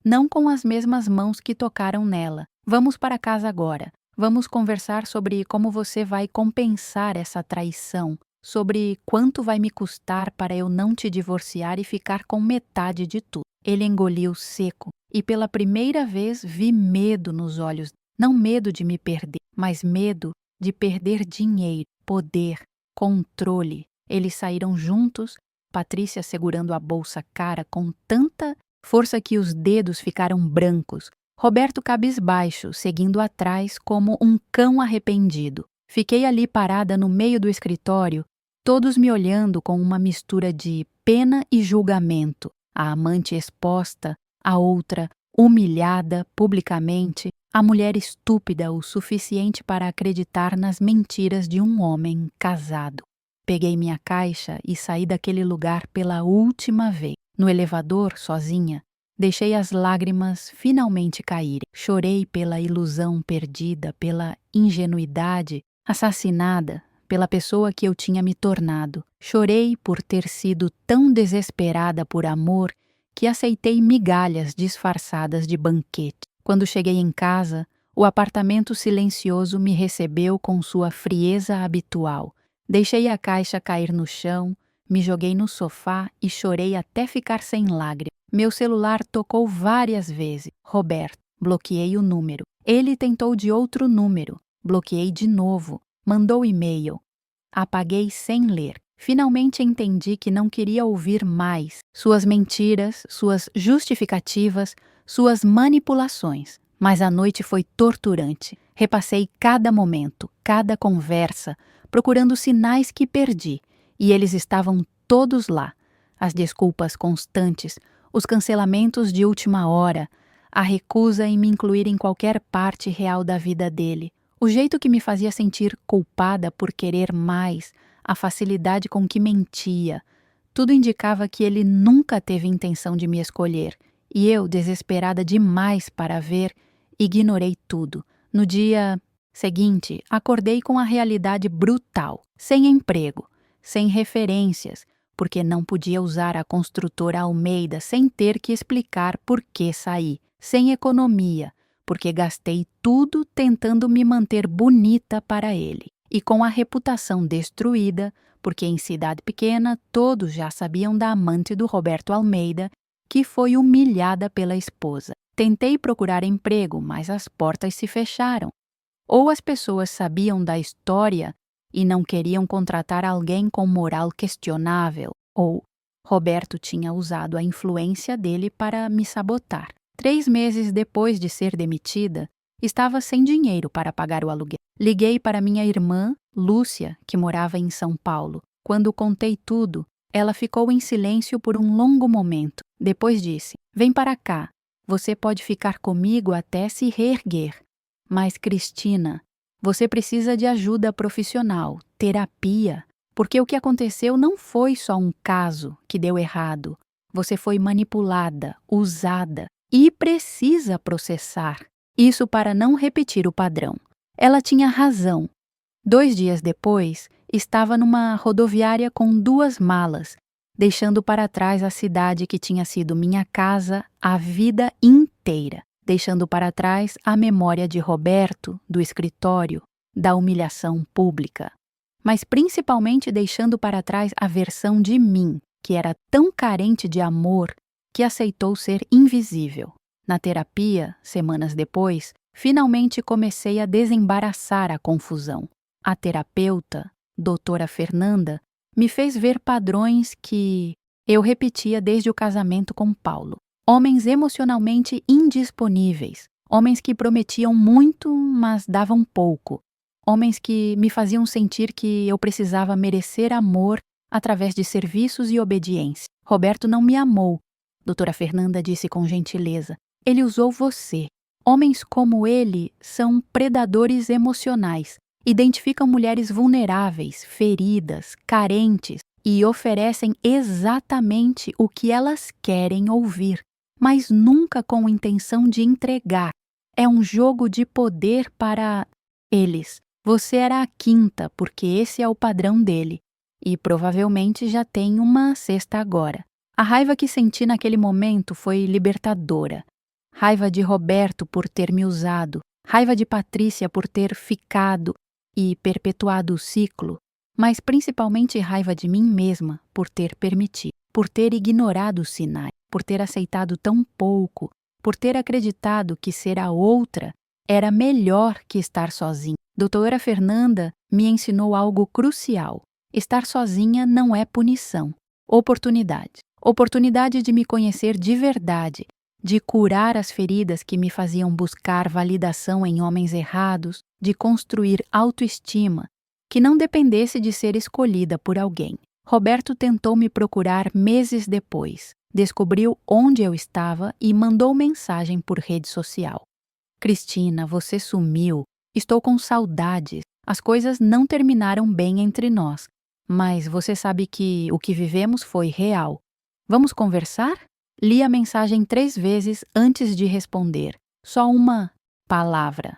Não com as mesmas mãos que tocaram nela. Vamos para casa agora. Vamos conversar sobre como você vai compensar essa traição, sobre quanto vai me custar para eu não te divorciar e ficar com metade de tudo. Ele engoliu seco e pela primeira vez vi medo nos olhos. Não medo de me perder, mas medo de perder dinheiro, poder, controle. Eles saíram juntos, Patrícia segurando a bolsa cara com tanta força que os dedos ficaram brancos. Roberto cabisbaixo, seguindo atrás como um cão arrependido. Fiquei ali parada no meio do escritório, todos me olhando com uma mistura de pena e julgamento. A amante exposta, a outra humilhada publicamente, a mulher estúpida o suficiente para acreditar nas mentiras de um homem casado. Peguei minha caixa e saí daquele lugar pela última vez. No elevador, sozinha, deixei as lágrimas finalmente caírem. Chorei pela ilusão perdida, pela ingenuidade assassinada, pela pessoa que eu tinha me tornado. Chorei por ter sido tão desesperada por amor que aceitei migalhas disfarçadas de banquete. Quando cheguei em casa, o apartamento silencioso me recebeu com sua frieza habitual. Deixei a caixa cair no chão, me joguei no sofá e chorei até ficar sem lágrimas. Meu celular tocou várias vezes. Roberto. Bloqueei o número. Ele tentou de outro número. Bloqueei de novo. Mandou e-mail. Apaguei sem ler. Finalmente entendi que não queria ouvir mais suas mentiras, suas justificativas, suas manipulações. Mas a noite foi torturante. Repassei cada momento, cada conversa, procurando sinais que perdi, e eles estavam todos lá. As desculpas constantes, os cancelamentos de última hora, a recusa em me incluir em qualquer parte real da vida dele, o jeito que me fazia sentir culpada por querer mais, a facilidade com que mentia. Tudo indicava que ele nunca teve intenção de me escolher, e eu, desesperada demais para ver, ignorei tudo. No dia seguinte, acordei com a realidade brutal, sem emprego, sem referências, porque não podia usar a construtora Almeida sem ter que explicar por que saí, sem economia, porque gastei tudo tentando me manter bonita para ele, e com a reputação destruída, porque em cidade pequena todos já sabiam da amante do Roberto Almeida, que foi humilhada pela esposa. Tentei procurar emprego, mas as portas se fecharam. Ou as pessoas sabiam da história e não queriam contratar alguém com moral questionável, ou Roberto tinha usado a influência dele para me sabotar. 3 meses depois de ser demitida, estava sem dinheiro para pagar o aluguel. Liguei para minha irmã, Lúcia, que morava em São Paulo. Quando contei tudo, ela ficou em silêncio por um longo momento. Depois disse: "Vem para cá, você pode ficar comigo até se reerguer. Mas, Cristina, você precisa de ajuda profissional, terapia, porque o que aconteceu não foi só um caso que deu errado. Você foi manipulada, usada e precisa processar. Isso para não repetir o padrão." Ela tinha razão. 2 dias depois, estava numa rodoviária com 2 malas, deixando para trás a cidade que tinha sido minha casa a vida inteira, deixando para trás a memória de Roberto, do escritório, da humilhação pública, mas principalmente deixando para trás a versão de mim, que era tão carente de amor que aceitou ser invisível. Na terapia, semanas depois, finalmente comecei a desembaraçar a confusão. A terapeuta, doutora Fernanda, me fez ver padrões que eu repetia desde o casamento com Paulo. Homens emocionalmente indisponíveis, homens que prometiam muito, mas davam pouco, homens que me faziam sentir que eu precisava merecer amor através de serviços e obediência. Roberto não me amou, doutora Fernanda disse com gentileza. Ele usou você. Homens como ele são predadores emocionais. Identificam mulheres vulneráveis, feridas, carentes e oferecem exatamente o que elas querem ouvir, mas nunca com intenção de entregar. É um jogo de poder para eles. Você era a quinta, porque esse é o padrão dele. E provavelmente já tem uma sexta agora. A raiva que senti naquele momento foi libertadora. Raiva de Roberto por ter me usado, raiva de Patrícia por ter ficado e perpetuado o ciclo, mas principalmente raiva de mim mesma por ter permitido, por ter ignorado os sinais, por ter aceitado tão pouco, por ter acreditado que ser a outra era melhor que estar sozinha. Doutora Fernanda me ensinou algo crucial. Estar sozinha não é punição, oportunidade. Oportunidade de me conhecer de verdade, de curar as feridas que me faziam buscar validação em homens errados, de construir autoestima que não dependesse de ser escolhida por alguém. Roberto tentou me procurar meses depois, descobriu onde eu estava e mandou mensagem por rede social. Cristina, você sumiu, estou com saudades, as coisas não terminaram bem entre nós, mas você sabe que o que vivemos foi real. Vamos conversar? Li a mensagem 3 vezes antes de responder. Só uma palavra.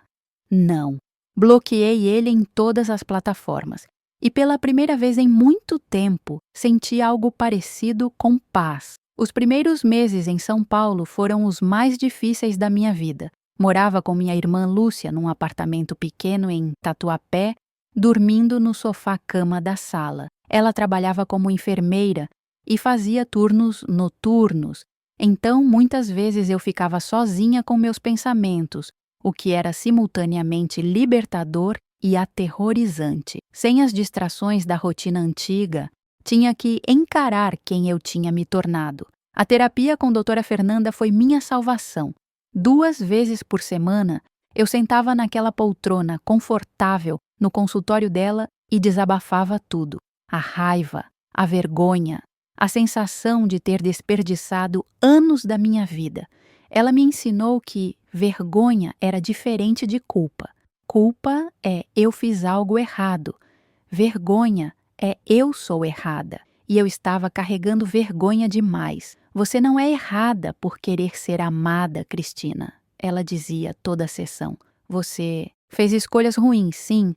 Não. Bloqueei ele em todas as plataformas. E pela primeira vez em muito tempo, senti algo parecido com paz. Os primeiros meses em São Paulo foram os mais difíceis da minha vida. Morava com minha irmã Lúcia num apartamento pequeno em Tatuapé, dormindo no sofá-cama da sala. Ela trabalhava como enfermeira e fazia turnos noturnos. Então, muitas vezes eu ficava sozinha com meus pensamentos, o que era simultaneamente libertador e aterrorizante. Sem as distrações da rotina antiga, tinha que encarar quem eu tinha me tornado. A terapia com a doutora Fernanda foi minha salvação. 2 vezes por semana, eu sentava naquela poltrona confortável no consultório dela e desabafava tudo. A raiva, a vergonha, a sensação de ter desperdiçado anos da minha vida. Ela me ensinou que vergonha era diferente de culpa. Culpa é eu fiz algo errado. Vergonha é eu sou errada. E eu estava carregando vergonha demais. Você não é errada por querer ser amada, Cristina. Ela dizia toda a sessão. Você fez escolhas ruins, sim,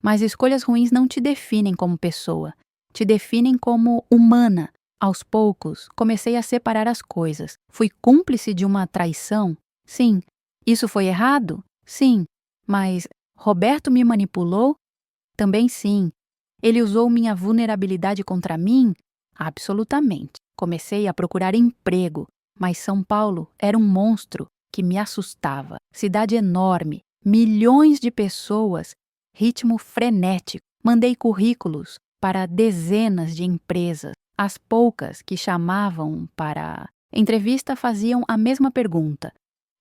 mas escolhas ruins não te definem como pessoa. Te definem como humana. Aos poucos, comecei a separar as coisas. Fui cúmplice de uma traição? Sim. Isso foi errado? Sim. Mas Roberto me manipulou? Também sim. Ele usou minha vulnerabilidade contra mim? Absolutamente. Comecei a procurar emprego, mas São Paulo era um monstro que me assustava. Cidade enorme, milhões de pessoas, ritmo frenético. Mandei currículos para dezenas de empresas. As poucas que chamavam para entrevista faziam a mesma pergunta: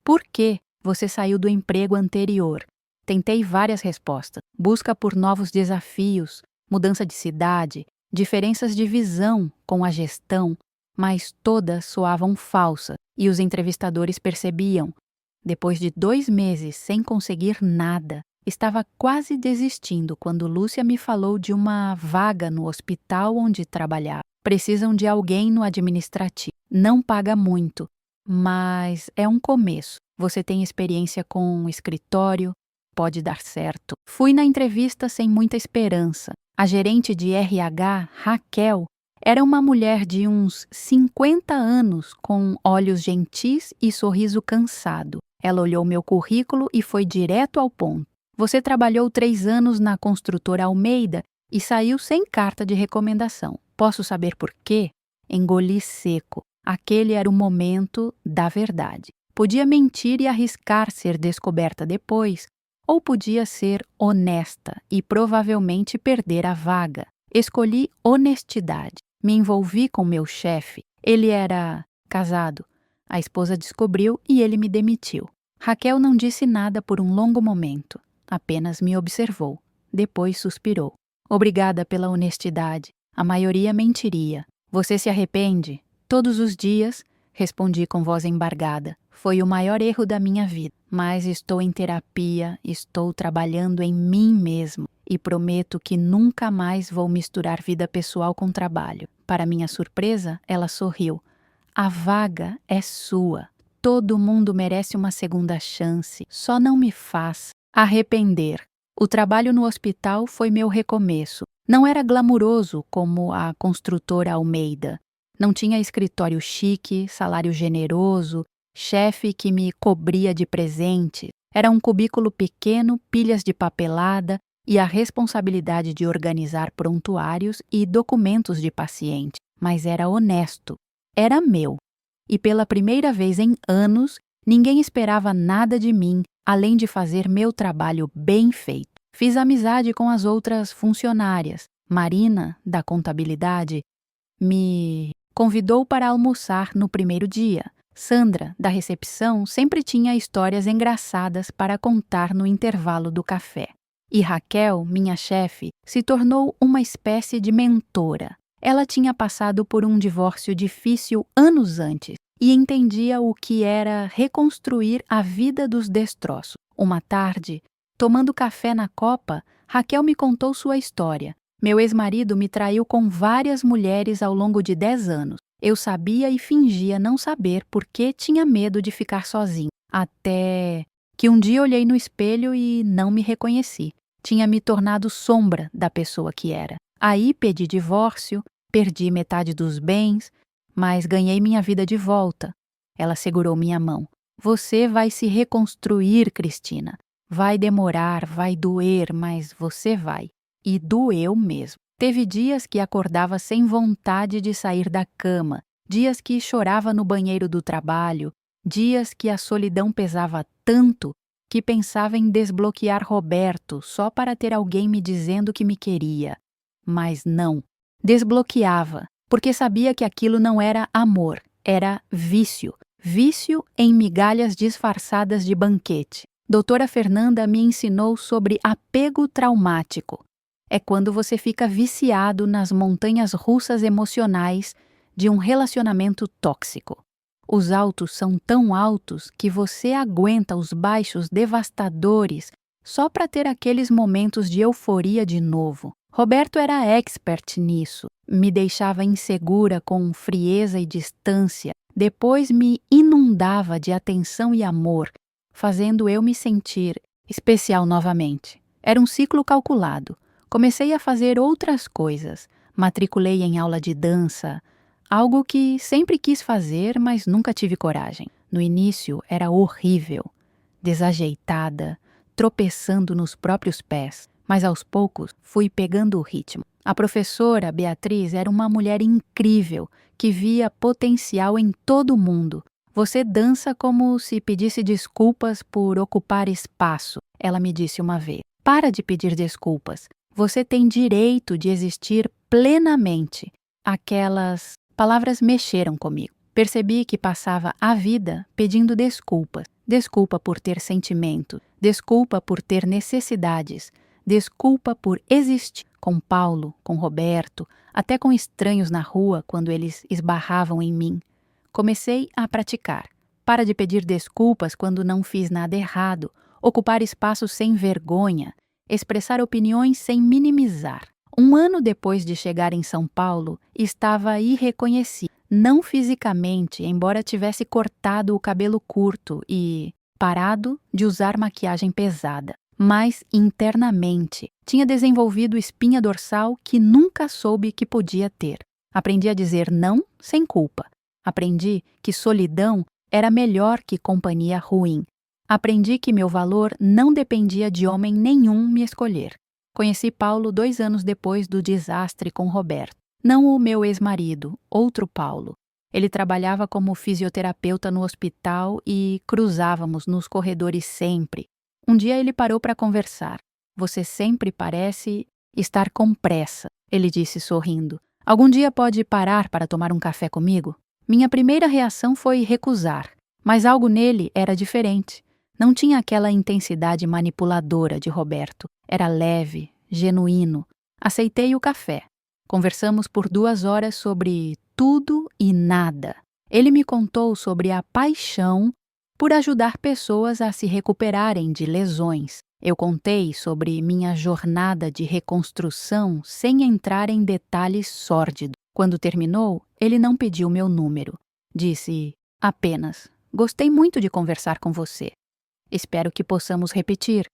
por que você saiu do emprego anterior? Tentei várias respostas. Busca por novos desafios, mudança de cidade, diferenças de visão com a gestão, mas todas soavam falsas e os entrevistadores percebiam. Depois de 2 meses sem conseguir nada, estava quase desistindo quando Lúcia me falou de uma vaga no hospital onde trabalhava. Precisam de alguém no administrativo. Não paga muito, mas é um começo. Você tem experiência com escritório, pode dar certo. Fui na entrevista sem muita esperança. A gerente de RH, Raquel, era uma mulher de uns 50 anos, com olhos gentis e sorriso cansado. Ela olhou meu currículo e foi direto ao ponto. Você trabalhou 3 anos na construtora Almeida e saiu sem carta de recomendação. Posso saber por quê? Engoli seco. Aquele era o momento da verdade. Podia mentir e arriscar ser descoberta depois, ou podia ser honesta e provavelmente perder a vaga. Escolhi honestidade. Me envolvi com meu chefe. Ele era casado. A esposa descobriu e ele me demitiu. Raquel não disse nada por um longo momento. Apenas me observou. Depois suspirou. Obrigada pela honestidade. A maioria mentiria. Você se arrepende? Todos os dias, respondi com voz embargada. Foi o maior erro da minha vida. Mas estou em terapia, estou trabalhando em mim mesmo e prometo que nunca mais vou misturar vida pessoal com trabalho. Para minha surpresa, ela sorriu. A vaga é sua. Todo mundo merece uma segunda chance. Só não me faz arrepender. O trabalho no hospital foi meu recomeço. Não era glamuroso como a construtora Almeida. Não tinha escritório chique, salário generoso, chefe que me cobria de presente. Era um cubículo pequeno, pilhas de papelada e a responsabilidade de organizar prontuários e documentos de paciente. Mas era honesto. Era meu. E pela primeira vez em anos, ninguém esperava nada de mim, além de fazer meu trabalho bem feito. Fiz amizade com as outras funcionárias. Marina, da contabilidade, me convidou para almoçar no primeiro dia. Sandra, da recepção, sempre tinha histórias engraçadas para contar no intervalo do café. E Raquel, minha chefe, se tornou uma espécie de mentora. Ela tinha passado por um divórcio difícil anos antes e entendia o que era reconstruir a vida dos destroços. Uma tarde, tomando café na copa, Raquel me contou sua história. Meu ex-marido me traiu com várias mulheres ao longo de 10 anos. Eu sabia e fingia não saber porque tinha medo de ficar sozinho. Até que um dia olhei no espelho e não me reconheci. Tinha me tornado sombra da pessoa que era. Aí pedi divórcio, perdi metade dos bens, mas ganhei minha vida de volta. Ela segurou minha mão. Você vai se reconstruir, Cristina. Vai demorar, vai doer, mas você vai. E doeu mesmo. Teve dias que acordava sem vontade de sair da cama, dias que chorava no banheiro do trabalho, dias que a solidão pesava tanto que pensava em desbloquear Roberto só para ter alguém me dizendo que me queria. Mas não. Desbloqueava, porque sabia que aquilo não era amor, era vício. Vício em migalhas disfarçadas de banquete. Doutora Fernanda me ensinou sobre apego traumático. é quando você fica viciado nas montanhas russas emocionais de um relacionamento tóxico. Os altos são tão altos que você aguenta os baixos devastadores só para ter aqueles momentos de euforia de novo. Roberto era expert nisso. Me deixava insegura com frieza e distância. Depois me inundava de atenção e amor, fazendo eu me sentir especial novamente. Era um ciclo calculado. Comecei a fazer outras coisas. Matriculei em aula de dança, algo que sempre quis fazer, mas nunca tive coragem. No início era horrível, desajeitada, tropeçando nos próprios pés, mas aos poucos fui pegando o ritmo. A professora Beatriz era uma mulher incrível que via potencial em todo mundo. Você dança como se pedisse desculpas por ocupar espaço, ela me disse uma vez. Para de pedir desculpas. Você tem direito de existir plenamente. Aquelas palavras mexeram comigo. Percebi que passava a vida pedindo desculpas. Desculpa por ter sentimento, desculpa por ter necessidades, desculpa por existir. Com Paulo, com Roberto, até com estranhos na rua quando eles esbarravam em mim. Comecei a praticar. Para de pedir desculpas quando não fiz nada errado, ocupar espaço sem vergonha, expressar opiniões sem minimizar. 1 ano depois de chegar em São Paulo, estava irreconhecível. Não fisicamente, embora tivesse cortado o cabelo curto e parado de usar maquiagem pesada, mas internamente tinha desenvolvido espinha dorsal que nunca soube que podia ter. Aprendi a dizer não sem culpa. Aprendi que solidão era melhor que companhia ruim. Aprendi que meu valor não dependia de homem nenhum me escolher. Conheci Paulo 2 anos depois do desastre com Roberto. Não o meu ex-marido, outro Paulo. Ele trabalhava como fisioterapeuta no hospital e cruzávamos nos corredores sempre. Um dia ele parou para conversar. Você sempre parece estar com pressa, ele disse sorrindo. Algum dia pode parar para tomar um café comigo? Minha primeira reação foi recusar, mas algo nele era diferente. Não tinha aquela intensidade manipuladora de Roberto. Era leve, genuíno. Aceitei o café. Conversamos por 2 horas sobre tudo e nada. Ele me contou sobre a paixão por ajudar pessoas a se recuperarem de lesões. Eu contei sobre minha jornada de reconstrução sem entrar em detalhes sórdidos. Quando terminou, ele não pediu meu número. Disse apenas: "Gostei muito de conversar com você. Espero que possamos repetir."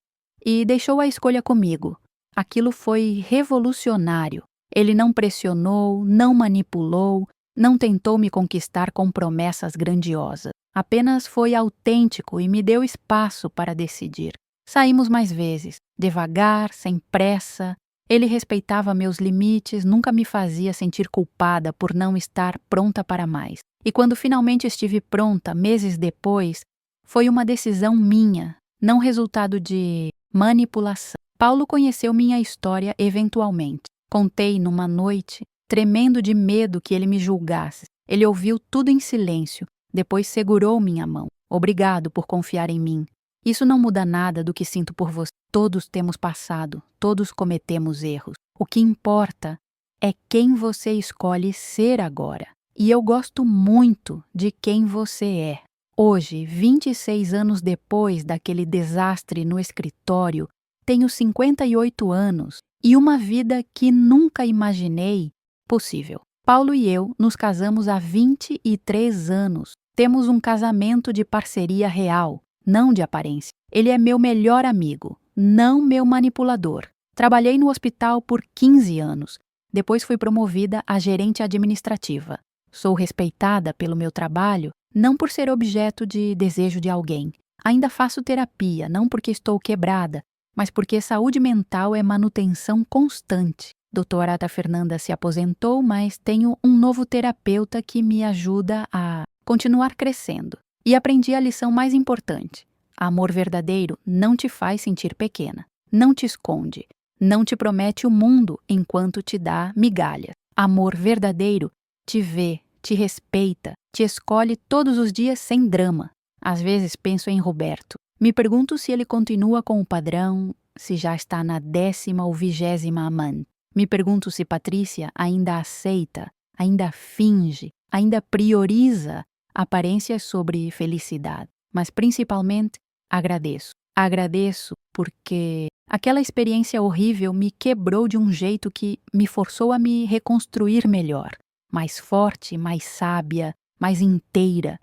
E deixou a escolha comigo. Aquilo foi revolucionário. Ele não pressionou, não manipulou, não tentou me conquistar com promessas grandiosas. Apenas foi autêntico e me deu espaço para decidir. Saímos mais vezes, devagar, sem pressa. Ele respeitava meus limites, nunca me fazia sentir culpada por não estar pronta para mais. E quando finalmente estive pronta, meses depois, foi uma decisão minha, não resultado de manipulação. Paulo conheceu minha história eventualmente. Contei numa noite, tremendo de medo que ele me julgasse. Ele ouviu tudo em silêncio, depois segurou minha mão. Obrigado por confiar em mim. Isso não muda nada do que sinto por você. Todos temos passado, todos cometemos erros. O que importa é quem você escolhe ser agora. E eu gosto muito de quem você é. Hoje, 26 anos depois daquele desastre no escritório, tenho 58 anos e uma vida que nunca imaginei possível. Paulo e eu nos casamos há 23 anos. Temos um casamento de parceria real, não de aparência. Ele é meu melhor amigo, não meu manipulador. Trabalhei no hospital por 15 anos. Depois fui promovida a gerente administrativa. Sou respeitada pelo meu trabalho, não por ser objeto de desejo de alguém. Ainda faço terapia, não porque estou quebrada, mas porque saúde mental é manutenção constante. Doutora Ata Fernanda se aposentou, mas tenho um novo terapeuta que me ajuda a continuar crescendo. E aprendi a lição mais importante. Amor verdadeiro não te faz sentir pequena, não te esconde, não te promete o mundo enquanto te dá migalhas. Amor verdadeiro te vê, te respeita, te escolhe todos os dias sem drama. Às vezes penso em Roberto. Me pergunto se ele continua com o padrão, se já está na 10ª ou 20ª amante. Me pergunto se Patrícia ainda aceita, ainda finge, ainda prioriza aparências sobre felicidade. Mas principalmente, agradeço. Agradeço porque aquela experiência horrível me quebrou de um jeito que me forçou a me reconstruir melhor, mais forte, mais sábia, mais inteira.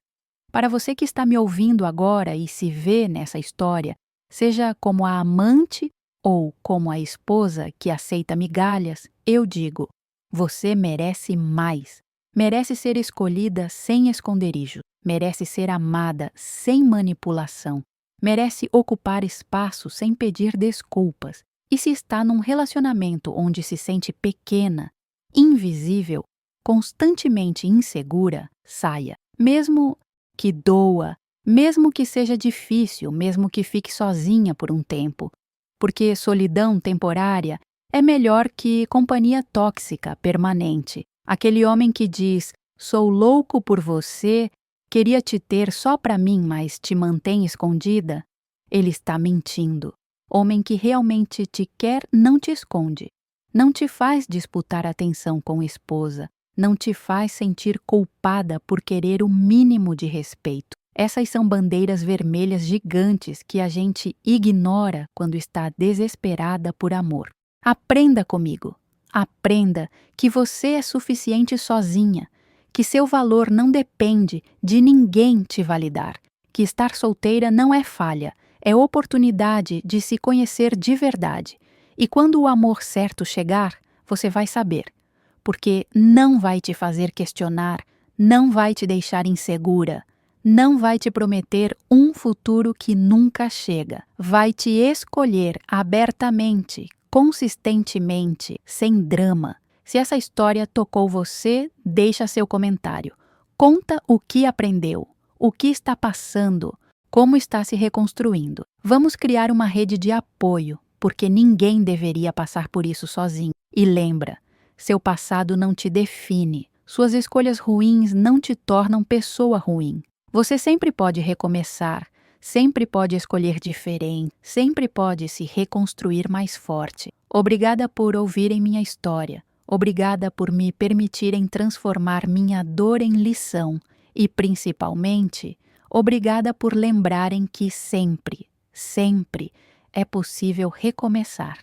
Para você que está me ouvindo agora e se vê nessa história, seja como a amante ou como a esposa que aceita migalhas, eu digo: você merece mais. Merece ser escolhida sem esconderijo. Merece ser amada sem manipulação. Merece ocupar espaço sem pedir desculpas. E se está num relacionamento onde se sente pequena, invisível, constantemente insegura, saia. Mesmo que doa, mesmo que seja difícil, mesmo que fique sozinha por um tempo. Porque solidão temporária é melhor que companhia tóxica permanente. Aquele homem que diz: sou louco por você, queria te ter só para mim, mas te mantém escondida, ele está mentindo. Homem que realmente te quer não te esconde. Não te faz disputar atenção com esposa. Não te faz sentir culpada por querer o mínimo de respeito. Essas são bandeiras vermelhas gigantes que a gente ignora quando está desesperada por amor. Aprenda comigo. Aprenda que você é suficiente sozinha, que seu valor não depende de ninguém te validar, que estar solteira não é falha, é oportunidade de se conhecer de verdade. E quando o amor certo chegar, você vai saber, porque não vai te fazer questionar, não vai te deixar insegura, não vai te prometer um futuro que nunca chega. Vai te escolher abertamente, consistentemente, sem drama. Se essa história tocou você, deixa seu comentário. Conta o que aprendeu, o que está passando, como está se reconstruindo. Vamos criar uma rede de apoio, porque ninguém deveria passar por isso sozinho. E lembra, seu passado não te define. Suas escolhas ruins não te tornam pessoa ruim. Você sempre pode recomeçar, sempre pode escolher diferente, sempre pode se reconstruir mais forte. Obrigada por ouvirem minha história. Obrigada por me permitirem transformar minha dor em lição. E, principalmente, obrigada por lembrarem que sempre, sempre é possível recomeçar.